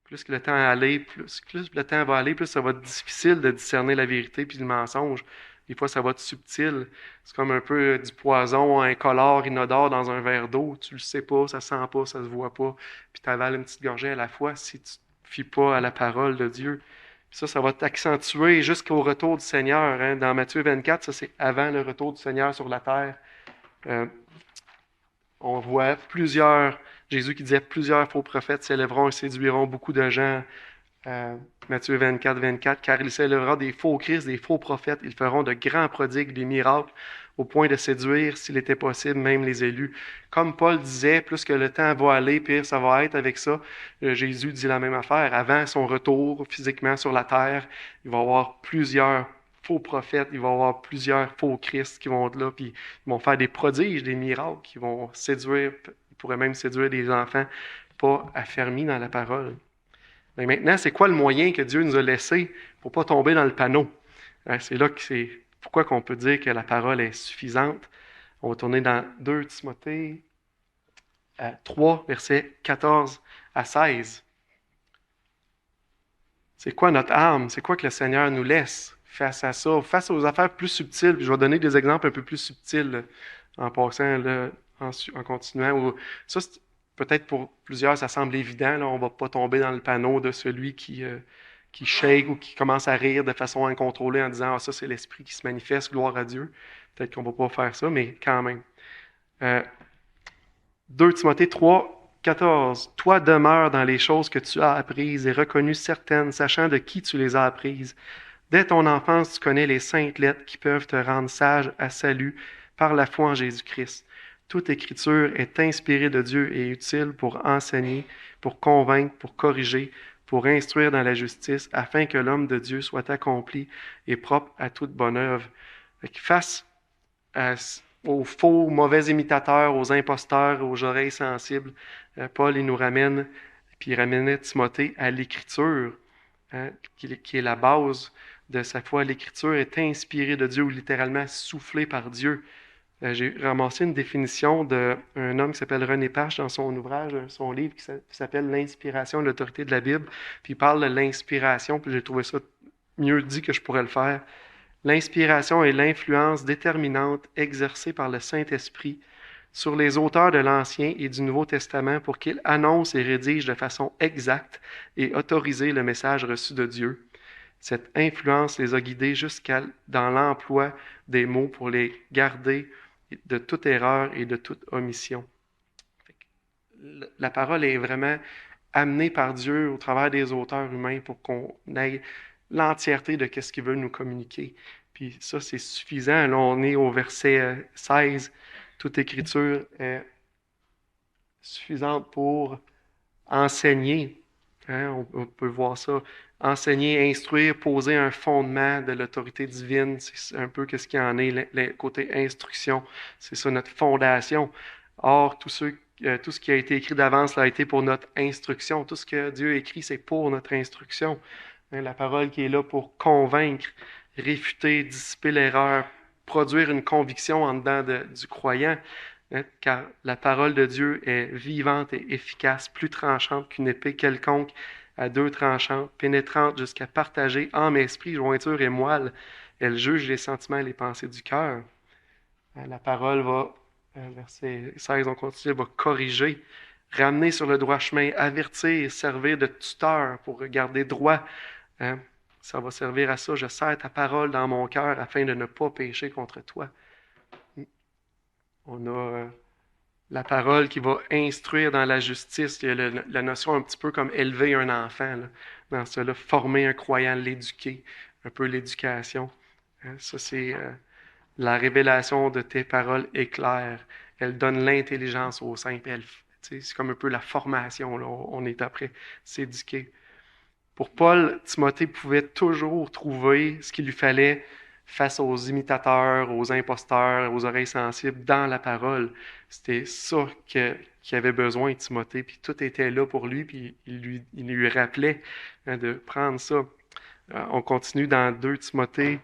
Plus que le temps allait, plus le temps va aller, plus ça va être difficile de discerner la vérité puis le mensonge. Des fois, ça va être subtil. C'est comme un peu du poison incolore, inodore dans un verre d'eau. Tu le sais pas, ça sent pas, ça se voit pas. Puis tu avales une petite gorgée à la fois si tu te fies pas à la parole de Dieu. Puis ça va t'accentuer jusqu'au retour du Seigneur. Hein. Dans Matthieu 24, ça c'est avant le retour du Seigneur sur la terre. Euh, on voit Jésus qui disait plusieurs faux prophètes s'élèveront et séduiront beaucoup de gens. Matthieu 24, 24, car il s'élèvera des faux Christ, des faux prophètes, ils feront de grands prodigues, des miracles, au point de séduire, s'il était possible, même les élus. Comme Paul disait, plus que le temps va aller, pire ça va être avec ça. Jésus dit la même affaire. Avant son retour physiquement sur la terre, il va y avoir plusieurs faux prophètes, il va y avoir plusieurs faux Christ qui vont être là, puis ils vont faire des prodiges, des miracles, qui vont séduire, ils pourraient même séduire des enfants pas affermis dans la parole. Mais maintenant, c'est quoi le moyen que Dieu nous a laissé pour ne pas tomber dans le panneau? C'est là que c'est pourquoi qu'on peut dire que la parole est suffisante. On va tourner dans 2 Timothée 3, versets 14 à 16. C'est quoi notre arme? C'est quoi que le Seigneur nous laisse face à ça, face aux affaires plus subtiles? Puis je vais donner des exemples un peu plus subtils en passant, là, en continuant. Ça, peut-être pour plusieurs, ça semble évident. Là, on ne va pas tomber dans le panneau de celui qui shake ou qui commence à rire de façon incontrôlée en disant « Ah, ça, c'est l'esprit qui se manifeste, gloire à Dieu. » Peut-être qu'on ne va pas faire ça, mais quand même. 2 Timothée 3, 14. Toi demeure dans les choses que tu as apprises et reconnues certaines, sachant de qui tu les as apprises. Dès ton enfance, tu connais les saintes lettres qui peuvent te rendre sage à salut par la foi en Jésus-Christ. Toute écriture est inspirée de Dieu et utile pour enseigner, pour convaincre, pour corriger, pour instruire dans la justice, afin que l'homme de Dieu soit accompli et propre à toute bonne œuvre. Face aux faux, mauvais imitateurs, aux imposteurs, aux oreilles sensibles, Paul, il nous ramène, puis il ramène Timothée à l'Écriture, hein, qui est la base de sa foi. L'Écriture est inspirée de Dieu ou littéralement soufflée par Dieu. J'ai ramassé une définition d'un homme qui s'appelle René Pache dans son ouvrage, son livre qui s'appelle L'inspiration et l'autorité de la Bible. Puis il parle de l'inspiration, puis j'ai trouvé ça mieux dit que je pourrais le faire. L'inspiration est l'influence déterminante exercée par le Saint-Esprit sur les auteurs de l'Ancien et du Nouveau Testament pour qu'ils annoncent et rédigent de façon exacte et autorisée le message reçu de Dieu. Cette influence les a guidés jusqu'à dans l'emploi des mots pour les garder de toute erreur et de toute omission. La parole est vraiment amenée par Dieu au travers des auteurs humains pour qu'on ait l'entièreté de ce qu'il veut nous communiquer. Puis ça, c'est suffisant. Là, on est au verset 16. Toute écriture est suffisante pour enseigner. Hein, on peut voir ça. Enseigner, instruire, poser un fondement de l'autorité divine. C'est un peu ce qu'il y en est, le côté instruction. C'est ça notre fondation. Or, tout ce qui a été écrit d'avance a été pour notre instruction. Tout ce que Dieu écrit, c'est pour notre instruction. Hein, la parole qui est là pour convaincre, réfuter, dissiper l'erreur, produire une conviction en dedans du croyant. Hein, car la parole de Dieu est vivante et efficace, plus tranchante qu'une épée quelconque à 2 tranchants, pénétrante jusqu'à partager âme, esprit, jointure et moelle. Elle juge les sentiments et les pensées du cœur. Hein, la parole va, verset 16, on continue, va corriger, ramener sur le droit chemin, avertir, servir de tuteur pour regarder droit. Hein, ça va servir à ça. Je serre ta parole dans mon cœur afin de ne pas pécher contre toi. On a la parole qui va instruire dans la justice. Il y a la notion un petit peu comme élever un enfant. Là. Dans cela, former un croyant, l'éduquer, un peu l'éducation. Hein, ça, c'est la révélation de tes paroles est claire. Elle donne l'intelligence aux saints. C'est comme un peu la formation. Là. On est après s'éduquer. Pour Paul, Timothée pouvait toujours trouver ce qu'il lui fallait face aux imitateurs, aux imposteurs, aux oreilles sensibles dans la parole. C'était ça qu'il avait besoin, Timothée, puis tout était là pour lui, puis il lui rappelait de prendre ça. On continue dans 2 Timothée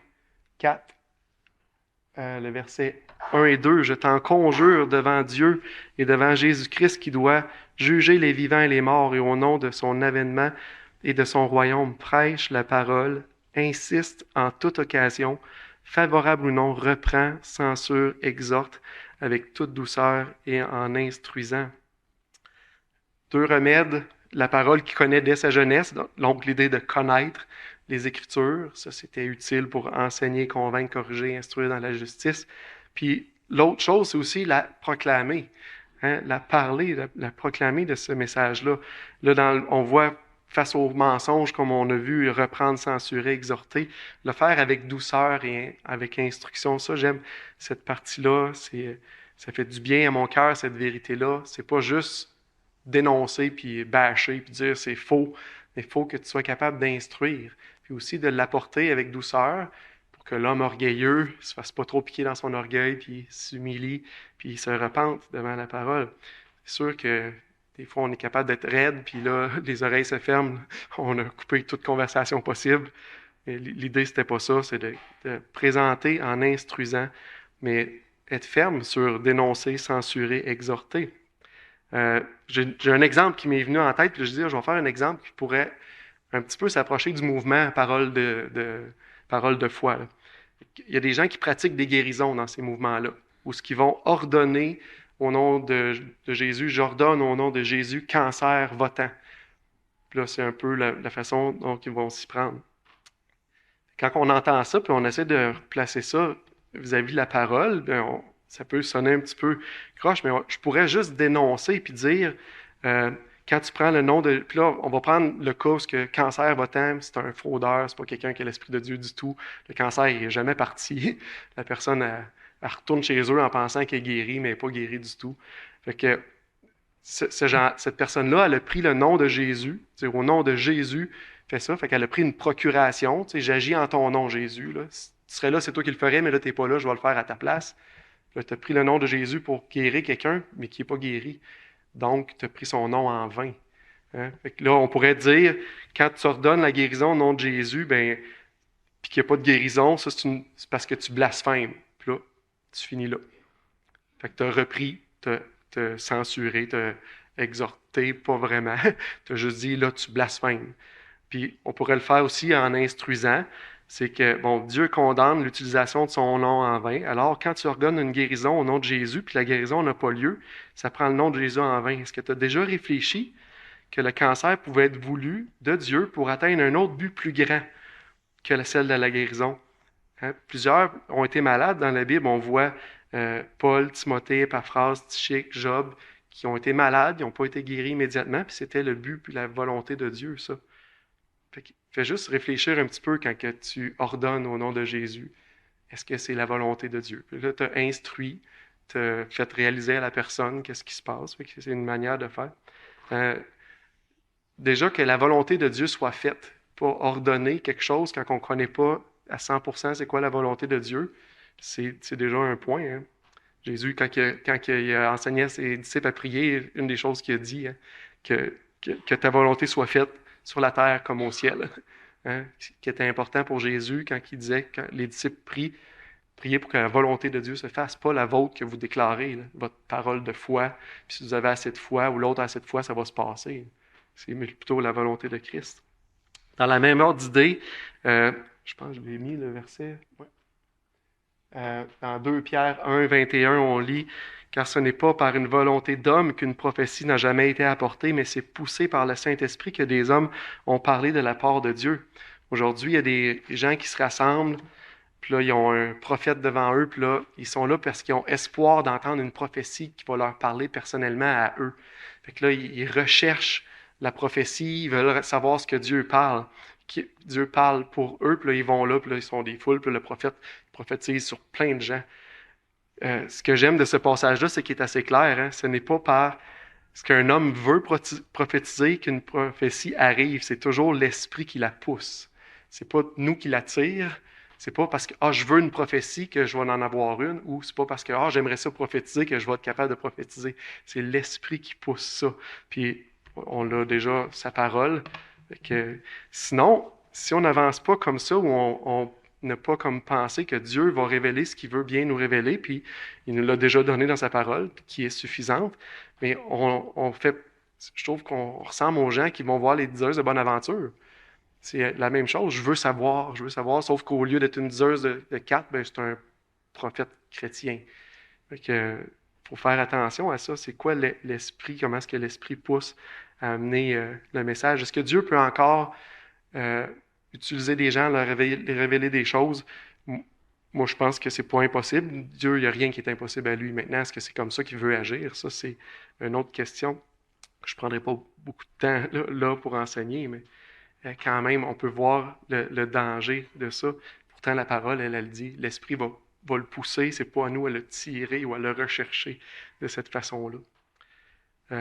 4, le verset 1 et 2, « Je t'en conjure devant Dieu et devant Jésus-Christ qui doit juger les vivants et les morts, et au nom de son avènement et de son royaume, prêche la parole, insiste en toute occasion, favorable ou non, reprend, censure, exhorte, avec toute douceur et en instruisant. » Deux remèdes, la parole qu'il connaît dès sa jeunesse, donc l'idée de connaître les Écritures, ça c'était utile pour enseigner, convaincre, corriger, instruire dans la justice. Puis l'autre chose, c'est aussi la proclamer, hein, la parler, la proclamer de ce message-là. Là, on voit face aux mensonges, comme on a vu, reprendre, censurer, exhorter, le faire avec douceur et avec instruction. Ça, j'aime cette partie-là. Ça fait du bien à mon cœur, cette vérité-là. C'est pas juste dénoncer, puis bâcher, puis dire c'est faux, mais il faut que tu sois capable d'instruire, puis aussi de l'apporter avec douceur pour que l'homme orgueilleux ne se fasse pas trop piquer dans son orgueil, puis s'humilie, puis se repente devant la parole. C'est sûr que des fois, on est capable d'être raide, puis là, les oreilles se ferment, on a coupé toute conversation possible. Et l'idée, c'était pas ça, c'est de présenter en instruisant, mais être ferme sur dénoncer, censurer, exhorter. J'ai un exemple qui m'est venu en tête, puis je dis, je vais faire un exemple qui pourrait un petit peu s'approcher du mouvement parole de foi. Là. Il y a des gens qui pratiquent des guérisons dans ces mouvements-là, où ce qu'ils vont ordonner au nom de Jésus, j'ordonne au nom de Jésus, cancer, votant. Puis là, c'est un peu la façon dont ils vont s'y prendre. Quand on entend ça, puis on essaie de placer ça vis-à-vis de la parole, bien, ça peut sonner un petit peu croche, mais je pourrais juste dénoncer puis dire, quand tu prends le nom de... Puis là, on va prendre le cas où que cancer votant, c'est un fraudeur, c'est pas quelqu'un qui a l'Esprit de Dieu du tout. Le cancer, il n'est jamais parti. La personne, elle retourne chez eux en pensant qu'elle est guérie, mais elle n'est pas guérie du tout. Fait que cette personne-là, elle a pris le nom de Jésus, c'est-à-dire au nom de Jésus, fait ça, fait qu'elle a pris une procuration, tu sais, j'agis en ton nom, Jésus, là. Si tu serais là, c'est toi qui le ferais, mais là, tu n'es pas là, je vais le faire à ta place. Là, tu as pris le nom de Jésus pour guérir quelqu'un, mais qui n'est pas guéri. Donc, tu as pris son nom en vain. Hein? Fait que là, on pourrait dire, quand tu ordonnes la guérison au nom de Jésus, ben, puis qu'il n'y a pas de guérison, ça, c'est parce que tu blasphèmes. Puis là, tu finis là. Fait que tu as repris, t'as censuré, t'as exhorté, pas vraiment. Tu as juste dit, là, tu blasphèmes. Puis on pourrait le faire aussi en instruisant. C'est que, bon, Dieu condamne l'utilisation de son nom en vain. Alors, quand tu ordonnes une guérison au nom de Jésus, puis la guérison n'a pas lieu, ça prend le nom de Jésus en vain. Est-ce que tu as déjà réfléchi que le cancer pouvait être voulu de Dieu pour atteindre un autre but plus grand que celle de la guérison? Hein? Plusieurs ont été malades dans la Bible. On voit Paul, Timothée, Épaphras, Tychique, Job, qui ont été malades, ils n'ont pas été guéris immédiatement, puis c'était le but puis la volonté de Dieu, ça. Fais juste réfléchir un petit peu quand que tu ordonnes au nom de Jésus. Est-ce que c'est la volonté de Dieu? Puis là, tu as instruit, tu as fait réaliser à la personne qu'est-ce qui se passe. C'est une manière de faire. Déjà que la volonté de Dieu soit faite, pas ordonner quelque chose quand on ne connaît pas à 100% c'est quoi la volonté de Dieu, c'est déjà un point. Hein. Jésus, quand il a enseigné à ses disciples à prier, une des choses qu'il a dit, hein, que ta volonté soit faite sur la terre comme au ciel. Hein, qui était important pour Jésus quand il disait que les disciples priez pour que la volonté de Dieu se fasse, pas la vôtre que vous déclarez, là, votre parole de foi. Puis si vous avez assez de foi ou l'autre a assez de foi, ça va se passer. C'est plutôt la volonté de Christ. Dans la même ordre d'idée, je pense que je l'ai mis le verset. Ouais. Dans 2 Pierre 1, 21, on lit « Car ce n'est pas par une volonté d'homme qu'une prophétie n'a jamais été apportée, mais c'est poussé par le Saint-Esprit que des hommes ont parlé de la part de Dieu. » Aujourd'hui, il y a des gens qui se rassemblent, puis là, ils ont un prophète devant eux, puis là, ils sont là parce qu'ils ont espoir d'entendre une prophétie qui va leur parler personnellement à eux. Fait que là, ils recherchent la prophétie, ils veulent savoir ce que Dieu parle. Dieu parle pour eux, puis là, ils vont là, puis là, ils sont des foules, puis là, le prophète prophétise sur plein de gens. Ce que j'aime de ce passage-là, c'est qu'il est assez clair. Hein? Ce n'est pas par ce qu'un homme veut prophétiser qu'une prophétie arrive. C'est toujours l'esprit qui la pousse. C'est pas nous qui l'attire. C'est pas parce que je veux une prophétie que je vais en avoir une, ou c'est pas parce que j'aimerais ça prophétiser que je vais être capable de prophétiser. C'est l'esprit qui pousse ça. Puis on a déjà sa parole. Que, sinon, si on n'avance pas comme ça, où on ne pas comme penser que Dieu va révéler ce qu'il veut bien nous révéler, puis il nous l'a déjà donné dans sa parole, qui est suffisante. Mais je trouve qu'on ressemble aux gens qui vont voir les diseuses de bonne aventure. C'est la même chose. Je veux savoir, sauf qu'au lieu d'être une diseuse de cartes, ben, c'est un prophète chrétien. Fait que, faut faire attention à ça. C'est quoi l'esprit? Comment est-ce que l'esprit pousse à amener le message? Est-ce que Dieu peut encore euh, utiliser des gens, leur révéler des choses? Moi, je pense que c'est pas impossible. Dieu, il n'y a rien qui est impossible à lui. Maintenant, est-ce que c'est comme ça qu'il veut agir? Ça, c'est une autre question. Je ne prendrai pas beaucoup de temps là pour enseigner, mais quand même, on peut voir le danger de ça. Pourtant, la parole, elle dit, l'esprit va le pousser, c'est pas à nous à le tirer ou à le rechercher de cette façon-là.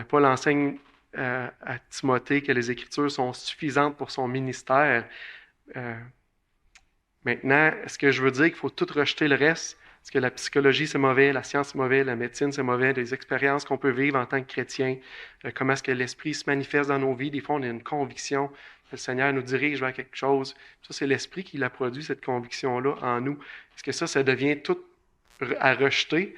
Paul enseigne à Timothée que les Écritures sont suffisantes pour son ministère. Maintenant, est-ce que je veux dire qu'il faut tout rejeter le reste? Est-ce que la psychologie, c'est mauvais, la science, c'est mauvais, la médecine, c'est mauvais, les expériences qu'on peut vivre en tant que chrétien, comment est-ce que l'esprit se manifeste dans nos vies? Des fois, on a une conviction que le Seigneur nous dirige vers quelque chose. Ça, c'est l'esprit qui l'a produit, cette conviction-là, en nous. Est-ce que ça devient tout à rejeter?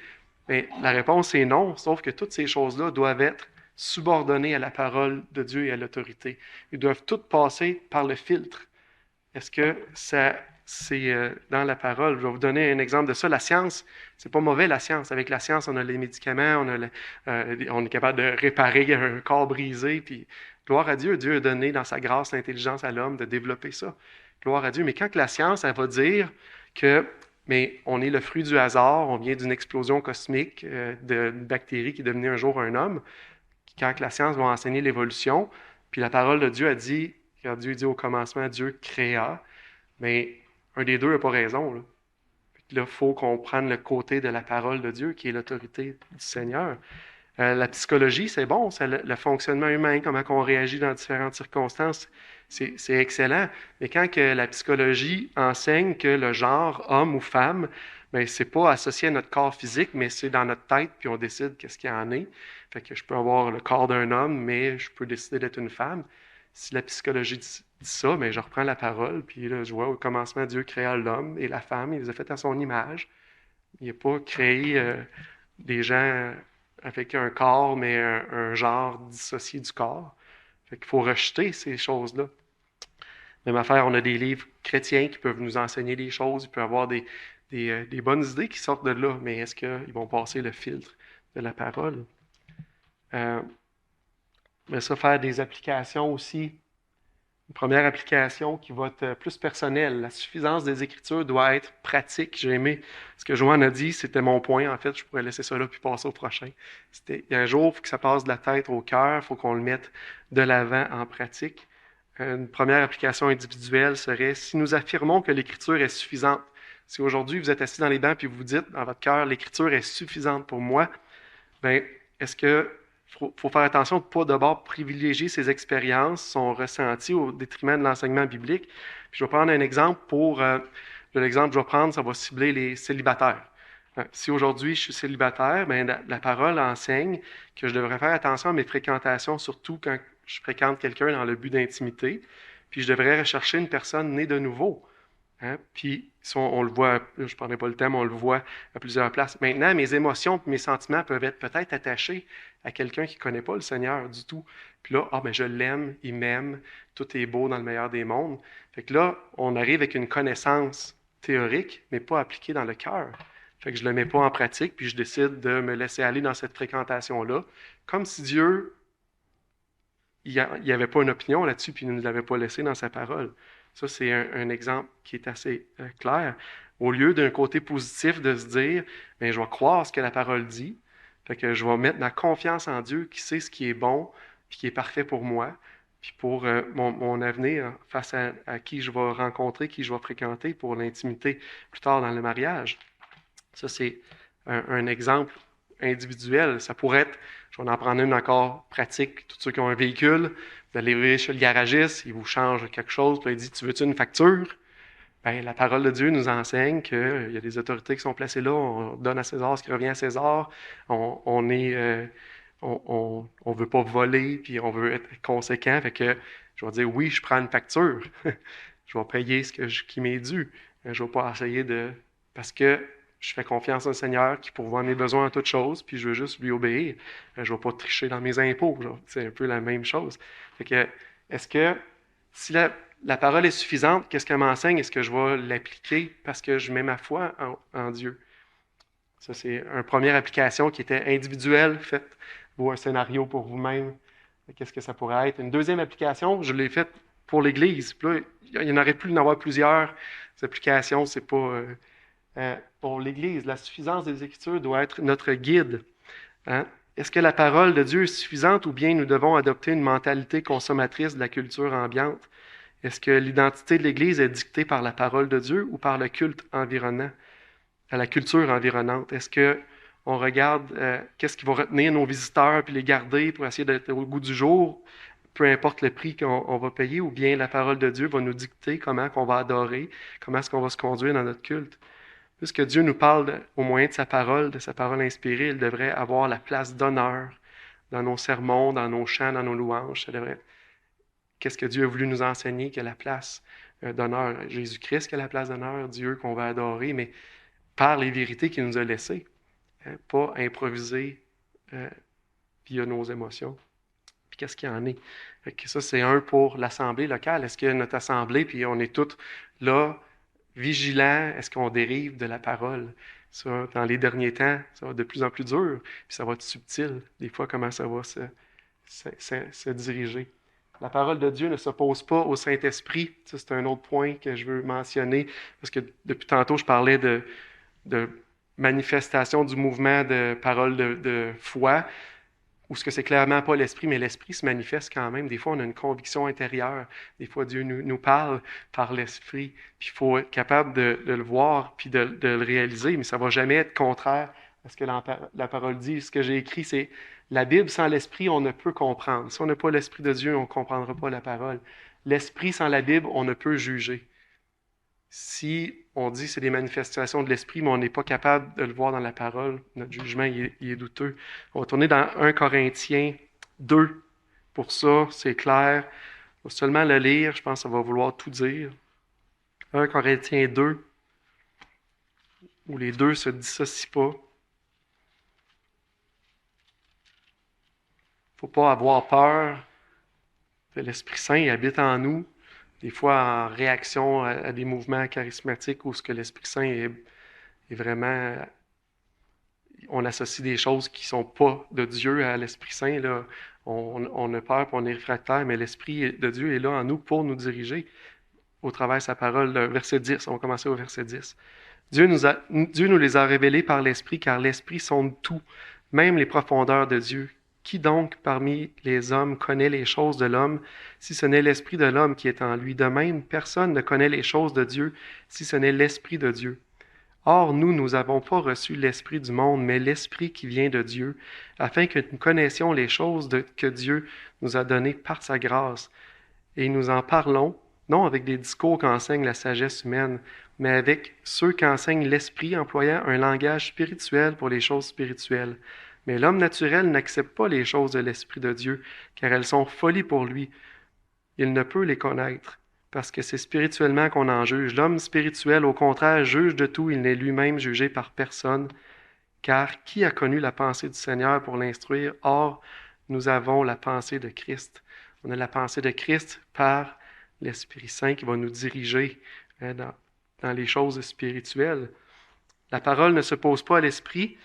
Mais la réponse est non, sauf que toutes ces choses-là doivent être subordonnées à la parole de Dieu et à l'autorité. Ils doivent toutes passer par le filtre. Est-ce que c'est dans la parole? Je vais vous donner un exemple de ça. La science, c'est pas mauvais, la science. Avec la science, on a les médicaments, on est capable de réparer un corps brisé, puis gloire à Dieu. Dieu a donné dans sa grâce l'intelligence à l'homme de développer ça. Gloire à Dieu. Mais quand la science, elle va dire que mais on est le fruit du hasard, on vient d'une explosion cosmique d'une bactérie qui est devenue un jour un homme, quand la science va enseigner l'évolution, puis la parole de Dieu a dit, quand Dieu dit au commencement, Dieu créa, mais un des deux n'a pas raison. Là, il faut qu'on prenne le côté de la parole de Dieu, qui est l'autorité du Seigneur. La psychologie, c'est bon, c'est le fonctionnement humain, comment on réagit dans différentes circonstances, c'est excellent. Mais quand que la psychologie enseigne que le genre homme ou femme, ben, c'est pas associé à notre corps physique, mais c'est dans notre tête, puis on décide qu'est-ce qu'il y en est. Fait que je peux avoir le corps d'un homme, mais je peux décider d'être une femme. Si la psychologie dit ça, ben, je reprends la parole, puis là, je vois au commencement, Dieu créa l'homme et la femme, il les a fait à son image. Il n'a pas créé des gens avec un corps, mais un genre dissocié du corps. Fait qu'il faut rejeter ces choses-là. Même affaire, on a des livres chrétiens qui peuvent nous enseigner des choses, il peut y avoir des bonnes idées qui sortent de là, mais est-ce qu'ils vont passer le filtre de la parole? Mais ça, faire des applications aussi. Une première application qui va être plus personnelle. La suffisance des Écritures doit être pratique. J'ai aimé ce que Joanne a dit, c'était mon point. En fait, je pourrais laisser ça là puis passer au prochain. Il y a un jour, il faut que ça passe de la tête au cœur, il faut qu'on le mette de l'avant en pratique. Une première application individuelle serait si nous affirmons que l'Écriture est suffisante. Si aujourd'hui vous êtes assis dans les bancs puis vous vous dites dans votre cœur, l'Écriture est suffisante pour moi, bien, est-ce que faut faire attention de ne pas d'abord privilégier ses expériences, son ressenti au détriment de l'enseignement biblique. Puis je vais prendre un exemple l'exemple que je vais prendre, ça va cibler les célibataires. Si aujourd'hui je suis célibataire, bien, la parole enseigne que je devrais faire attention à mes fréquentations, surtout quand je fréquente quelqu'un dans le but d'intimité. Puis je devrais rechercher une personne née de nouveau. Hein? Puis, on le voit, je ne prendrai pas le thème, on le voit à plusieurs places. Maintenant, mes émotions et mes sentiments peuvent être peut-être attachés à quelqu'un qui ne connaît pas le Seigneur du tout. Puis là, ben, je l'aime, il m'aime, tout est beau dans le meilleur des mondes. Fait que là, on arrive avec une connaissance théorique, mais pas appliquée dans le cœur. Fait que je ne le mets pas en pratique, puis je décide de me laisser aller dans cette fréquentation-là, comme si Dieu, il n'y avait pas une opinion là-dessus, puis il ne nous l'avait pas laissé dans sa parole. Ça, c'est un exemple qui est assez clair. Au lieu d'un côté positif de se dire, bien, je vais croire ce que la parole dit, fait que je vais mettre ma confiance en Dieu qui sait ce qui est bon, puis qui est parfait pour moi, puis pour mon avenir face à qui je vais rencontrer, qui je vais fréquenter pour l'intimité plus tard dans le mariage. Ça, c'est un exemple individuel. Ça pourrait être, je vais en prendre une encore pratique, tous ceux qui ont un véhicule, vous allez chez le garagiste, il vous change quelque chose, puis il dit, tu veux-tu une facture? Bien, la parole de Dieu nous enseigne qu'il y a des autorités qui sont placées là, on donne à César ce qui revient à César, on veut pas voler, puis on veut être conséquent, fait que je vais dire, oui, je prends une facture, je vais payer qui m'est dû. Je ne vais pas essayer parce que je fais confiance au Seigneur qui pourvoit mes besoins en toutes choses, puis je veux juste lui obéir. Je ne vais pas tricher dans mes impôts. C'est un peu la même chose. Fait que, est-ce que si la parole est suffisante, qu'est-ce qu'elle m'enseigne? Est-ce que je vais l'appliquer parce que je mets ma foi en Dieu? Ça, c'est une première application qui était individuelle. Faites-vous un scénario pour vous-même. Qu'est-ce que ça pourrait être? Une deuxième application, je l'ai faite pour l'Église. Puis là, il y en aurait plus d'en avoir plusieurs applications. C'est pas pour l'Église. La suffisance des Écritures doit être notre guide. Hein? Est-ce que la parole de Dieu est suffisante ou bien nous devons adopter une mentalité consommatrice de la culture ambiante? Est-ce que l'identité de l'Église est dictée par la parole de Dieu ou par le culte environnant, à la culture environnante? Est-ce que on regarde qu'est-ce qui va retenir nos visiteurs puis les garder pour essayer d'être au goût du jour, peu importe le prix qu'on va payer, ou bien la parole de Dieu va nous dicter comment qu'on va adorer, comment est-ce qu'on va se conduire dans notre culte? Puisque Dieu nous parle au moyen de sa parole inspirée, il devrait avoir la place d'honneur dans nos sermons, dans nos chants, dans nos louanges. Ça devrait être qu'est-ce que Dieu a voulu nous enseigner, qu'il y a la place d'honneur. Jésus-Christ qui a la place d'honneur, Dieu qu'on va adorer, mais par les vérités qu'il nous a laissées, pas improviser via nos émotions. Puis qu'est-ce qu'il y en est? Fait que ça, c'est un pour l'assemblée locale. Est-ce que notre assemblée, puis on est tous là, vigilants, est-ce qu'on dérive de la parole? Ça, dans les derniers temps, ça va de plus en plus dur, puis ça va être subtil, des fois, comment ça va se diriger. La parole de Dieu ne s'oppose pas au Saint-Esprit. Ça, c'est un autre point que je veux mentionner, parce que depuis tantôt, je parlais de manifestation du mouvement de parole de foi, où ce que c'est clairement pas l'Esprit, mais l'Esprit se manifeste quand même. Des fois, on a une conviction intérieure. Des fois, Dieu nous parle par l'Esprit. Puis il faut être capable de le voir puis de le réaliser, mais ça va jamais être contraire à ce que la parole dit. Ce que j'ai écrit, c'est la Bible sans l'Esprit, on ne peut comprendre. Si on n'a pas l'Esprit de Dieu, on ne comprendra pas la parole. L'Esprit sans la Bible, on ne peut juger. Si on dit que c'est des manifestations de l'Esprit, mais on n'est pas capable de le voir dans la parole, notre jugement il est douteux. On va tourner dans 1 Corinthiens 2. Pour ça, c'est clair. Il faut seulement le lire, je pense que ça va vouloir tout dire. 1 Corinthiens 2, où les deux ne se dissocient pas. Il ne faut pas avoir peur de l'Esprit Saint, il habite en nous. Des fois en réaction à des mouvements charismatiques où ce que l'Esprit Saint est vraiment... On associe des choses qui ne sont pas de Dieu à l'Esprit Saint. Là. On a peur et on est réfractaire, mais l'Esprit de Dieu est là en nous pour nous diriger au travers de sa parole. Le verset 10, on va commencer au verset 10. Dieu nous les a révélés par l'Esprit, car l'Esprit sonde tout, même les profondeurs de Dieu. Qui donc parmi les hommes connaît les choses de l'homme, si ce n'est l'Esprit de l'homme qui est en lui? De même, personne ne connaît les choses de Dieu, si ce n'est l'Esprit de Dieu. Or, nous n'avons pas reçu l'Esprit du monde, mais l'Esprit qui vient de Dieu, afin que nous connaissions les choses que Dieu nous a données par sa grâce. Et nous en parlons, non avec des discours qu'enseigne la sagesse humaine, mais avec ceux qu'enseigne l'Esprit, employant un langage spirituel pour les choses spirituelles. Mais l'homme naturel n'accepte pas les choses de l'Esprit de Dieu, car elles sont folies pour lui. Il ne peut les connaître, parce que c'est spirituellement qu'on en juge. L'homme spirituel, au contraire, juge de tout, il n'est lui-même jugé par personne. Car qui a connu la pensée du Seigneur pour l'instruire? Or, nous avons la pensée de Christ. On a la pensée de Christ par l'Esprit Saint qui va nous diriger dans les choses spirituelles. La parole ne se pose pas à l'esprit.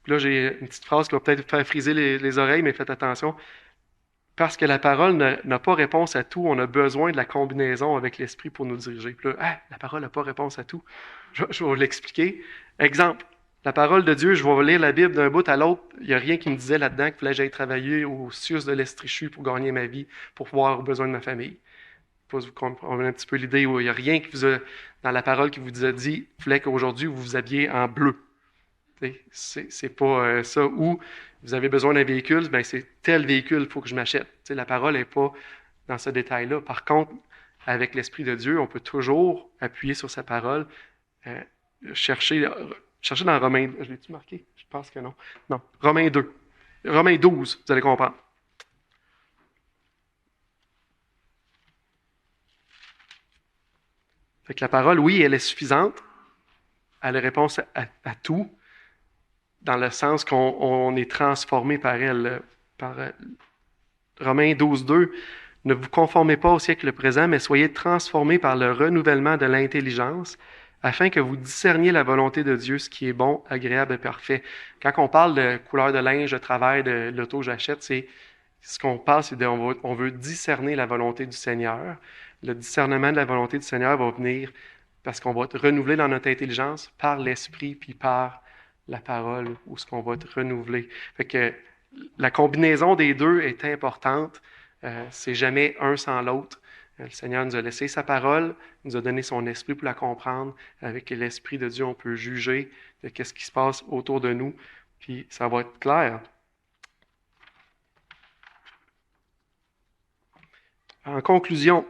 Puis là, j'ai une petite phrase qui va peut-être faire friser les oreilles, mais faites attention. Parce que la parole n'a pas réponse à tout, on a besoin de la combinaison avec l'esprit pour nous diriger. Puis là, la parole n'a pas réponse à tout. Je vais vous l'expliquer. Exemple, la parole de Dieu, je vais lire la Bible d'un bout à l'autre. Il n'y a rien qui me disait là-dedans qu'il fallait que j'aille travailler au Sius de l'Estrichu pour gagner ma vie, pour pouvoir avoir besoin de ma famille. Vous comprenez un petit peu l'idée où il n'y a rien qui vous a, dans la parole qui vous a dit qu'il fallait qu'aujourd'hui vous vous habillez en bleu. C'est pas ça. Ou vous avez besoin d'un véhicule, ben c'est tel véhicule, il faut que je m'achète. La parole n'est pas dans ce détail-là. Par contre, avec l'Esprit de Dieu, on peut toujours appuyer sur sa parole, chercher dans Romains... Je l'ai-tu marqué? Je pense que non. Non, Romains 2. Romains 12, vous allez comprendre. Fait que la parole, oui, elle est suffisante. Elle a réponse à tout, dans le sens qu'on est transformé par elle. Par Romains 12, 2, ne vous conformez pas au siècle présent, mais soyez transformés par le renouvellement de l'intelligence, afin que vous discerniez la volonté de Dieu, ce qui est bon, agréable et parfait. Quand on parle de couleur de linge, de travail, de l'auto que j'achète, c'est ce qu'on parle, c'est on veut discerner la volonté du Seigneur. Le discernement de la volonté du Seigneur va venir parce qu'on va être renouvelé dans notre intelligence par l'Esprit puis par la parole, où ce qu'on va être renouvelé. Fait que la combinaison des deux est importante. C'est jamais un sans l'autre. Le Seigneur nous a laissé sa parole, il nous a donné son esprit pour la comprendre. Avec l'Esprit de Dieu, on peut juger de ce qui se passe autour de nous, puis ça va être clair. En conclusion,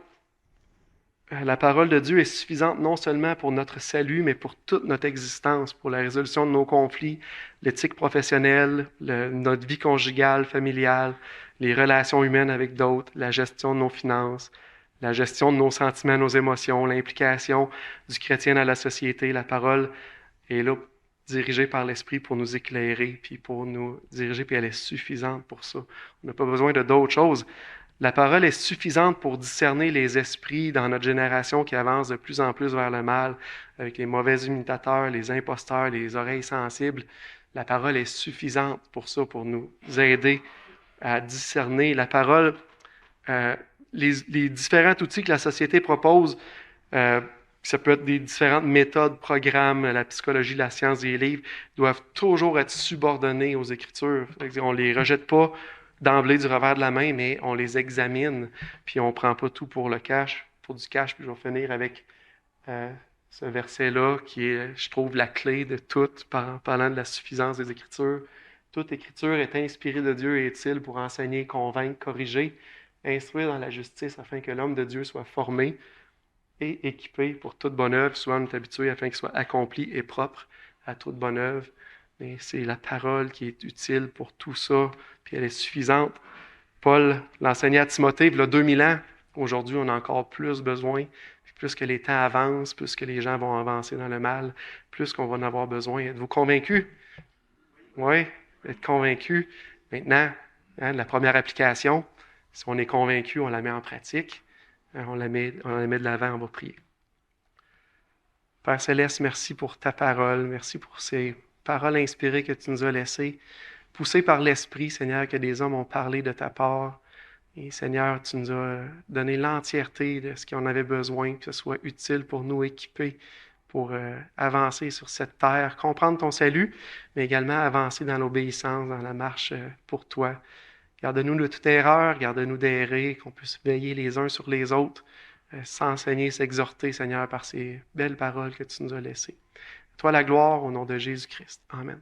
la parole de Dieu est suffisante non seulement pour notre salut, mais pour toute notre existence, pour la résolution de nos conflits, l'éthique professionnelle, notre vie conjugale, familiale, les relations humaines avec d'autres, la gestion de nos finances, la gestion de nos sentiments, nos émotions, l'implication du chrétien dans la société. La parole est là, dirigée par l'Esprit pour nous éclairer, puis pour nous diriger, puis elle est suffisante pour ça. On n'a pas besoin de d'autres choses. La parole est suffisante pour discerner les esprits dans notre génération qui avance de plus en plus vers le mal, avec les mauvais imitateurs, les imposteurs, les oreilles sensibles. La parole est suffisante pour ça, pour nous aider à discerner. La parole, les différents outils que la société propose, ça peut être des différentes méthodes, programmes, la psychologie, la science des livres, doivent toujours être subordonnés aux Écritures. On ne les rejette pas d'emblée du revers de la main, mais on les examine, puis on ne prend pas tout pour du cash, puis je vais finir avec ce verset-là qui est, je trouve, la clé de tout, parlant de la suffisance des Écritures. Toute Écriture est inspirée de Dieu et utile pour enseigner, convaincre, corriger, instruire dans la justice afin que l'homme de Dieu soit formé et équipé pour toute bonne œuvre. Souvent, on est habitué afin qu'il soit accompli et propre à toute bonne œuvre. Mais c'est la parole qui est utile pour tout ça, puis elle est suffisante. Paul l'enseignait à Timothée, il y a 2000 ans. Aujourd'hui, on a encore plus besoin. Puis plus que les temps avancent, plus que les gens vont avancer dans le mal, plus qu'on va en avoir besoin. Êtes-vous convaincus? Oui, être convaincus. Maintenant, la première application, si on est convaincu, on la met en pratique. On la met de l'avant, on va prier. Père Céleste, merci pour ta parole. Merci pour ces paroles inspirées que tu nous as laissées, poussées par l'Esprit, Seigneur, que des hommes ont parlé de ta part. Et Seigneur, tu nous as donné l'entièreté de ce qu'on avait besoin, que ce soit utile pour nous équiper, pour avancer sur cette terre, comprendre ton salut, mais également avancer dans l'obéissance, dans la marche pour toi. Garde-nous de toute erreur, garde-nous d'errer, qu'on puisse veiller les uns sur les autres, s'enseigner, s'exhorter, Seigneur, par ces belles paroles que tu nous as laissées. À toi la gloire au nom de Jésus-Christ. Amen.